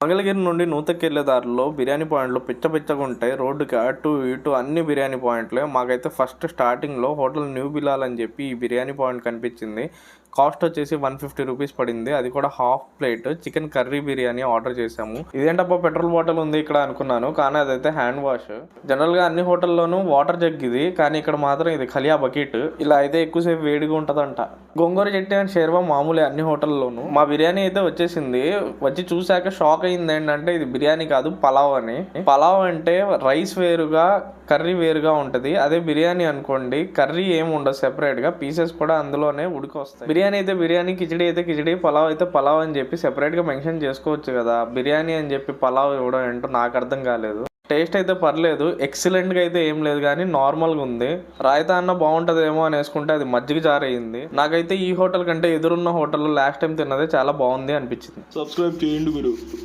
మంగళగిరి నుండి నూతకి వెళ్లే దారిలో బిర్యానీ పాయింట్లు పిచ్చగా ఉంటాయి. రోడ్డుకి అటు ఇటు అన్ని బిర్యానీ పాయింట్లే. మాకైతే ఫస్ట్ స్టార్టింగ్లో హోటల్ న్యూ బిలాల్ అని చెప్పి ఈ బిర్యానీ పాయింట్ కనిపించింది. కాస్ట్ వచ్చేసి 150 రూపీస్ పడింది. అది కూడా half plate chicken curry biryani order చేసాము. ఇదేంటప్ప పెట్రోల్ బాటిల్ ఉంది ఇక్కడ అనుకున్నాను, కానీ అదైతే హ్యాండ్ వాష్. జనరల్ గా అన్ని హోటల్లోనూ వాటర్ జగ్ ఇది, కానీ ఇక్కడ మాత్రం ఇది ఖలియా బకెట్. ఇలా అయితే ఎక్కువసేపు వేడిగా ఉంటదంట. గోంగూర చట్నీ అండ్ షేర్వా మామూలే అన్ని హోటల్లోనూ. మా బిర్యానీ అయితే వచ్చేసింది. వచ్చి చూసాక షాక్ అయింది ఏంటంటే ఇది బిర్యానీ కాదు పలావ్ అని. పలావ్ అంటే రైస్ వేరుగా కర్రీ వేరుగా ఉంటది. అదే బిర్యానీ అనుకోండి కర్రీ ఏమి ఉండదు, సెపరేట్ గా పీసెస్ కూడా అందులోనే ఉడికి వస్తాయి. బిర్యానీ అయితే బిర్యానీ, కిచడీ అయితే కిచడీ, పలావ్ అయితే పలావ్ అని చెప్పి సెపరేట్ గా మెన్షన్ చేసుకోవచ్చు కదా. బిర్యానీ అని చెప్పి పలావ్ ఇవ్వడం ఏంటో నాకు అర్థం కాలేదు. టేస్ట్ అయితే పర్లేదు, ఎక్సలెంట్ గా అయితే ఏం లేదు, కానీ నార్మల్ గా ఉంది. రాయితా అన్న బాగుంటదేమో అని వేసుకుంటే అది మజ్జిగ జారయింది. నాకైతే ఈ హోటల్ కంటే ఎదురున్న హోటల్ లాస్ట్ టైం తిన్నదే చాలా బాగుంది అనిపించింది. సబ్స్క్రైబ్ చేయండి గురు.